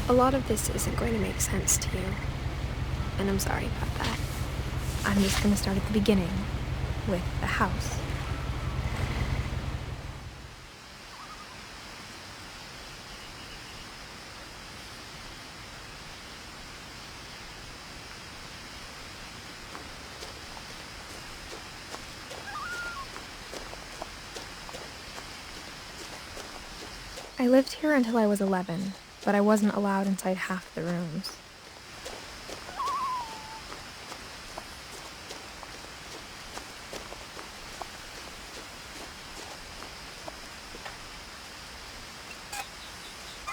A lot of this isn't going to make sense to you, and I'm sorry about that. I'm just going to start at the beginning, with the house. I lived here until I was 11, but I wasn't allowed inside half the rooms.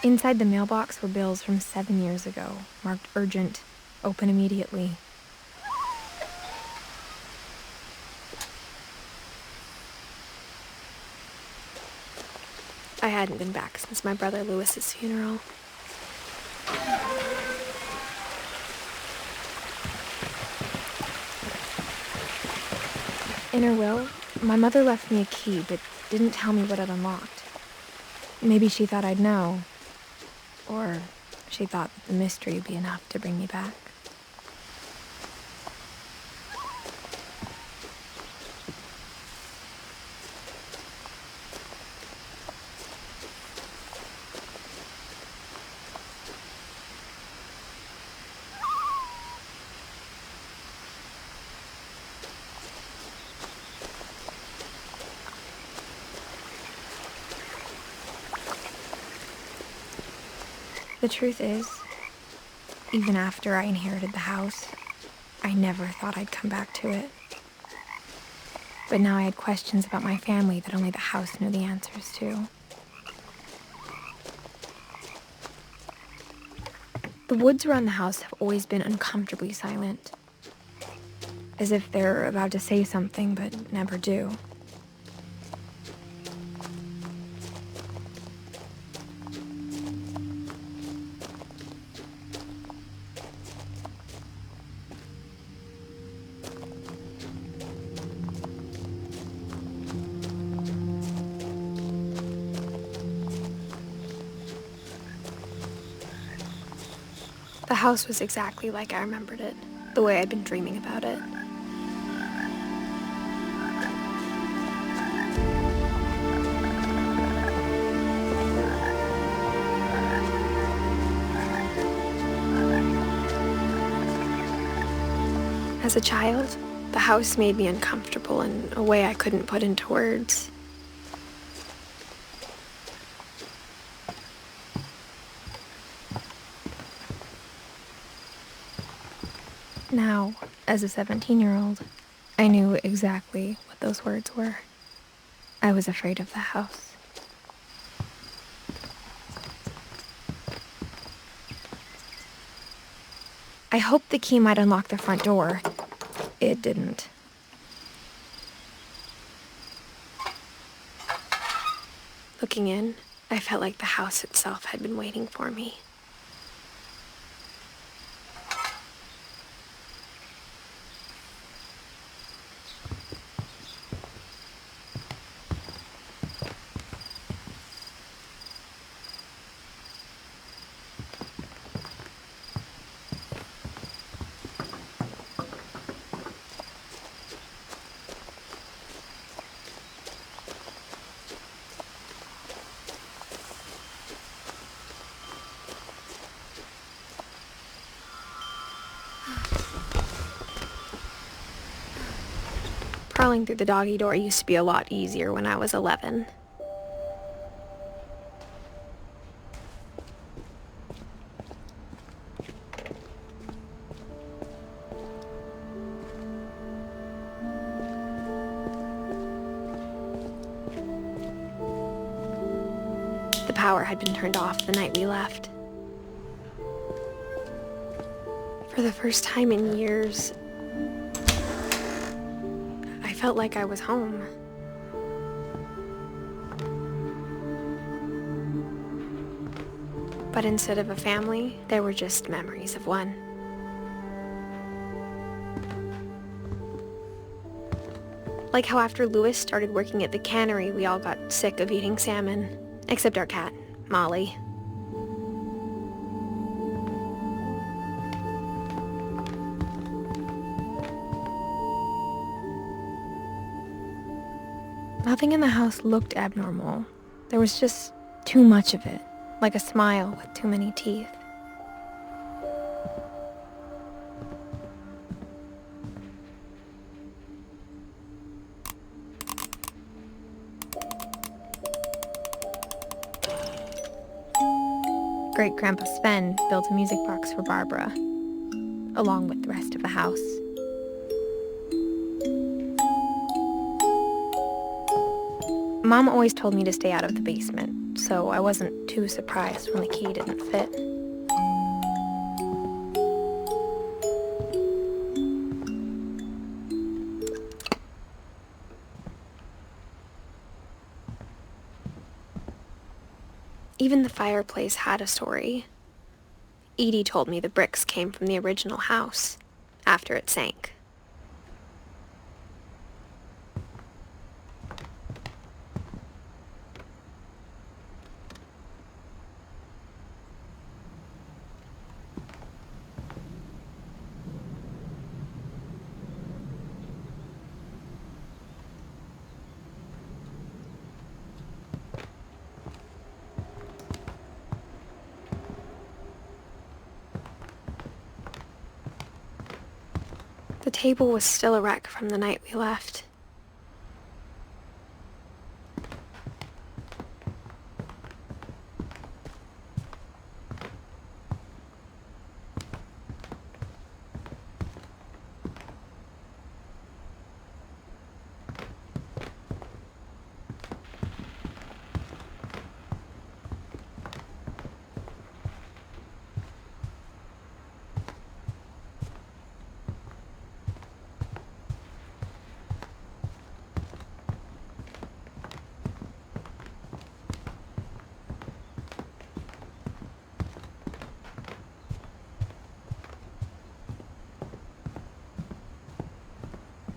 Inside the mailbox were bills from 7 years ago, marked urgent, open immediately. I hadn't been back since my brother Lewis's funeral. In her will, my mother left me a key, but didn't tell me what it unlocked. Maybe she thought I'd know. Or she thought that the mystery would be enough to bring me back. The truth is, even after I inherited the house, I never thought I'd come back to it. But now I had questions about my family that only the house knew the answers to. The woods around the house have always been uncomfortably silent, as if they're about to say something but never do. The house was exactly like I remembered it, the way I'd been dreaming about it. As a child, the house made me uncomfortable in a way I couldn't put into words. Now, as a 17-year-old, I knew exactly what those words were. I was afraid of the house. I hoped the key might unlock the front door. It didn't. Looking in, I felt like the house itself had been waiting for me. Crawling through the doggy door used to be a lot easier when I was 11. The power had been turned off the night we left. For the first time in years, I felt like I was home. But instead of a family, there were just memories of one. Like how after Lewis started working at the cannery, we all got sick of eating salmon, except our cat, Molly. Nothing in the house looked abnormal. There was just too much of it, like a smile with too many teeth. Great-Grandpa Sven built a music box for Barbara, along with the rest of the house. Mom always told me to stay out of the basement, so I wasn't too surprised when the key didn't fit. Even the fireplace had a story. Edie told me the bricks came from the original house, after it sank. The table was still a wreck from the night we left.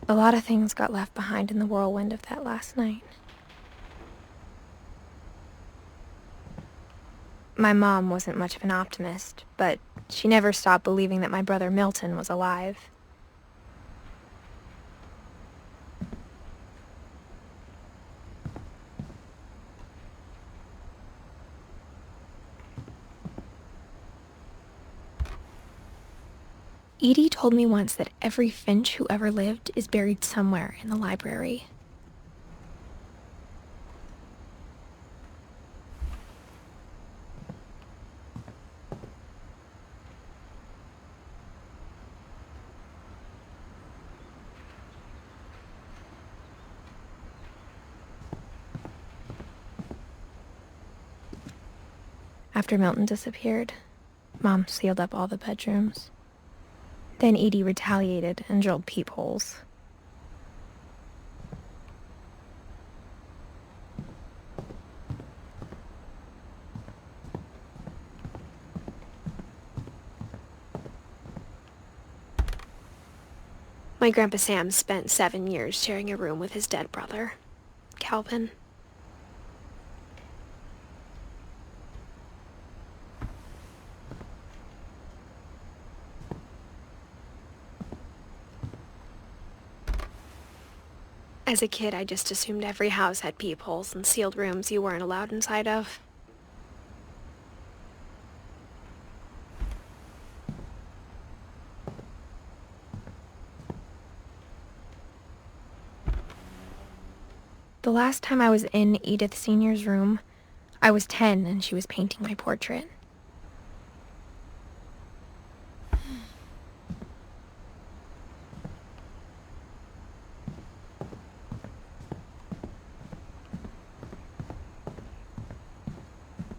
A lot of things got left behind in the whirlwind of that last night. My mom wasn't much of an optimist, but she never stopped believing that my brother Milton was alive. Edie told me once that every Finch who ever lived is buried somewhere in the library. After Milton disappeared, Mom sealed up all the bedrooms. Then Edie retaliated and drilled peepholes. My Grandpa Sam spent 7 years sharing a room with his dead brother, Calvin. As a kid, I just assumed every house had peepholes and sealed rooms you weren't allowed inside of. The last time I was in Edith Sr.'s room, I was 10 and she was painting my portrait.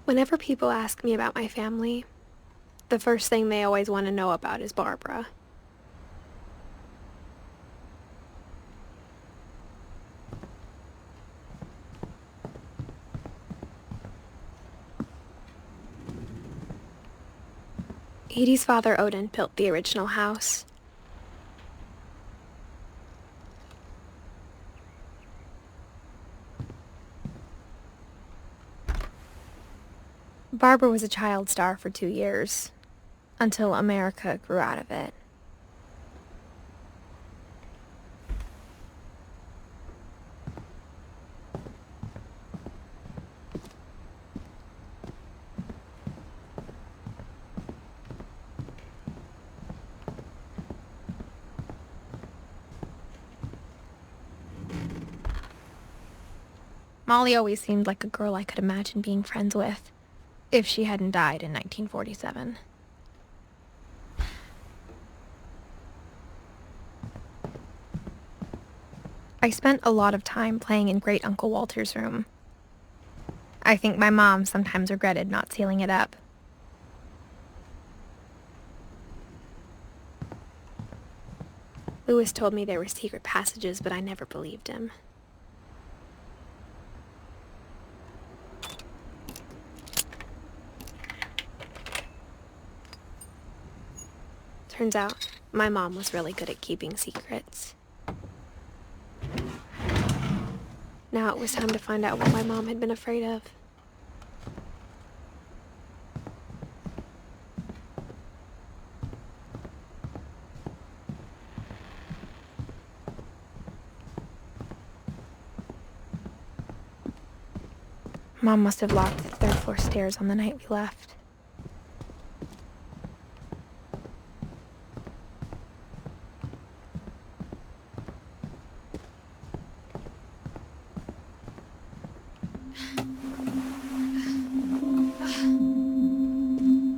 Whenever people ask me about my family, the first thing they always want to know about is Barbara. Edie's father, Odin, built the original house. Barbara was a child star for 2 years, until America grew out of it. Molly always seemed like a girl I could imagine being friends with, if she hadn't died in 1947. I spent a lot of time playing in Great Uncle Walter's room. I think my mom sometimes regretted not sealing it up. Louis told me there were secret passages, but I never believed him. Turns out, my mom was really good at keeping secrets. Now it was time to find out what my mom had been afraid of. Mom must have locked the third floor stairs on the night we left.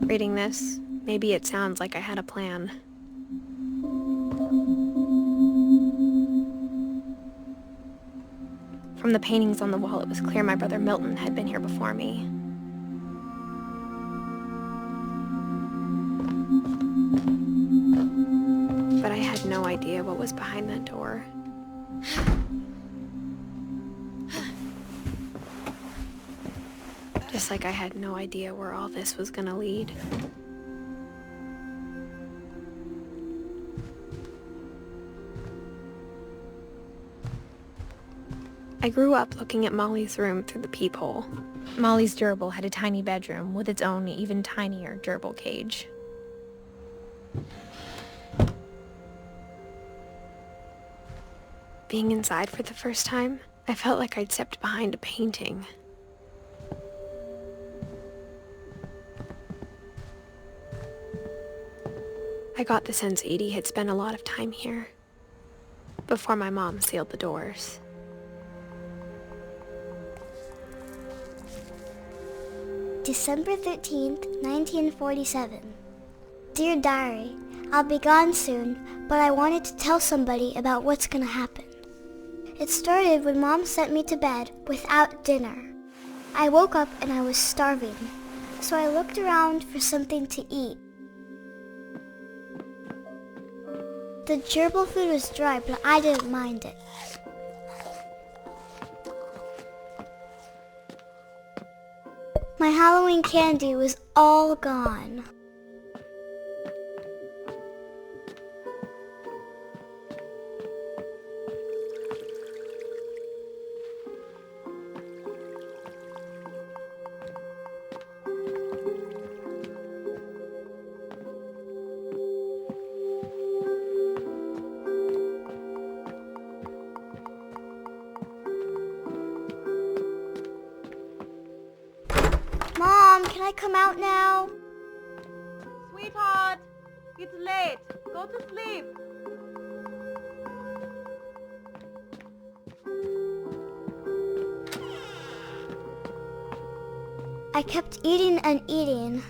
Reading this, maybe it sounds like I had a plan. From the paintings on the wall, it was clear my brother Milton had been here before me. But I had no idea what was behind that door. Just like I had no idea where all this was gonna lead. I grew up looking at Molly's room through the peephole. Molly's gerbil had a tiny bedroom with its own even tinier gerbil cage. Being inside for the first time, I felt like I'd stepped behind a painting. I got the sense Edie had spent a lot of time here, before my mom sealed the doors. December 13th, 1947. Dear Diary, I'll be gone soon, but I wanted to tell somebody about what's gonna happen. It started when Mom sent me to bed without dinner. I woke up and I was starving, so I looked around for something to eat. The gerbil food was dry, but I didn't mind it. My Halloween candy was all gone. Mom, can I come out now? Sweetheart, it's late. Go to sleep. I kept eating and eating.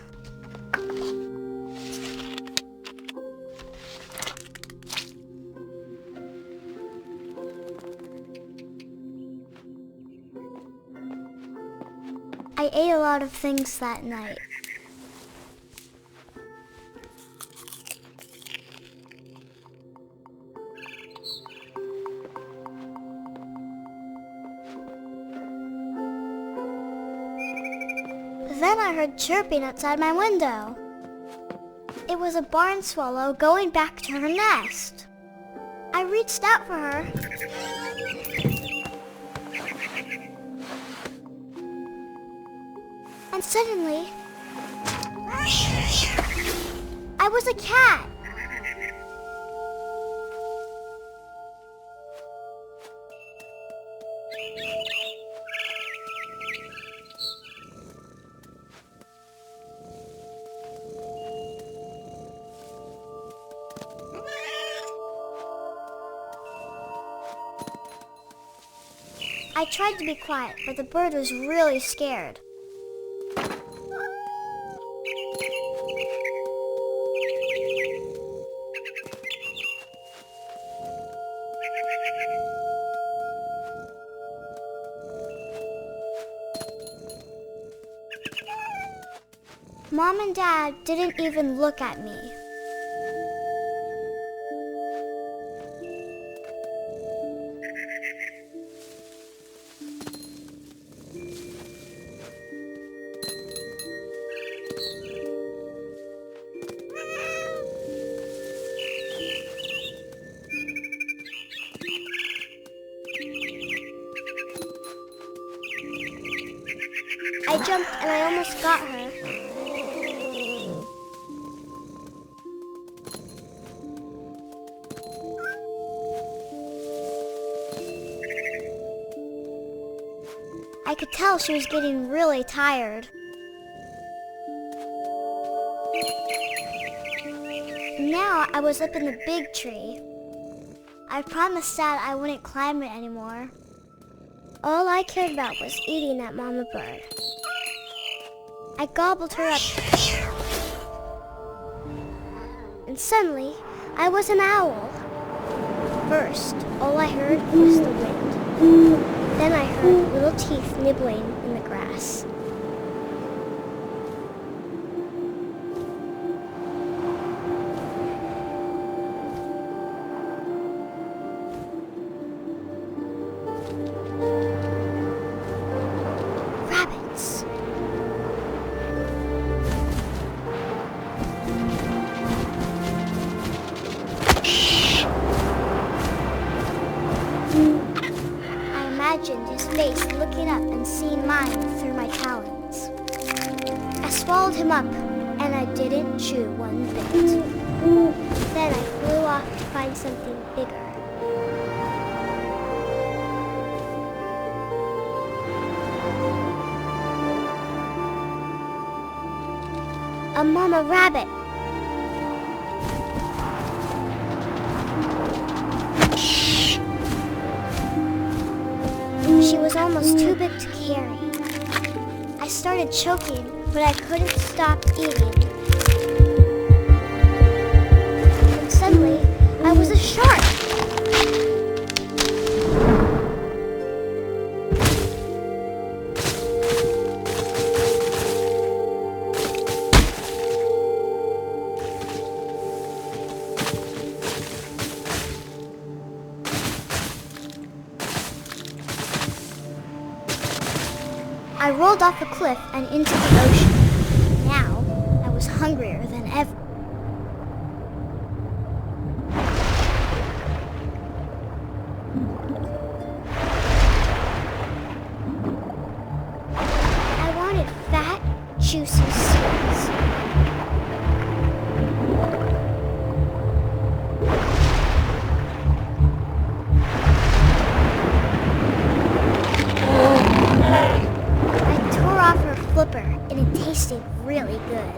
I ate a lot of things that night. Then I heard chirping outside my window. It was a barn swallow going back to her nest. I reached out for her. And suddenly, I was a cat. I tried to be quiet, but the bird was really scared. Mom and Dad didn't even look at me. I jumped and I almost got her. I could tell she was getting really tired. Now I was up in the big tree. I promised Dad I wouldn't climb it anymore. All I cared about was eating that mama bird. I gobbled her up. And suddenly, I was an owl. First, all I heard was the wind. Then I heard little teeth nibbling in the grass. Rabbits. I imagined his face looking up and seeing mine through my talons. I swallowed him up, and I didn't chew one bit. Then I flew off to find something bigger. A mama rabbit. She was almost too big to carry. I started choking, but I couldn't stop eating. And suddenly, I was a shark. I rolled off a cliff and into the ocean. Now, I was hungrier than ever. I wanted fat, juicy seeds. Flipper, and it tasted really good.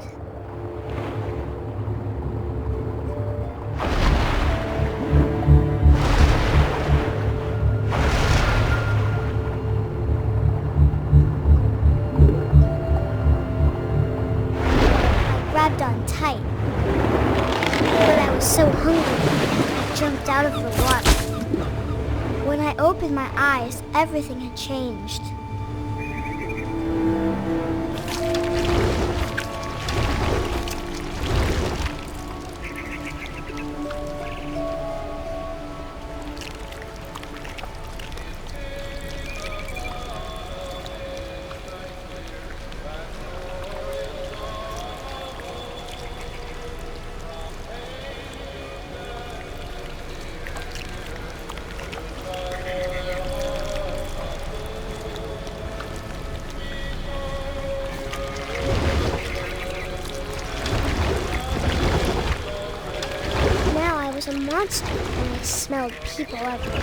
I grabbed on tight, but I was so hungry, I jumped out of the water. When I opened my eyes, everything had changed. A monster, and I smelled people everywhere.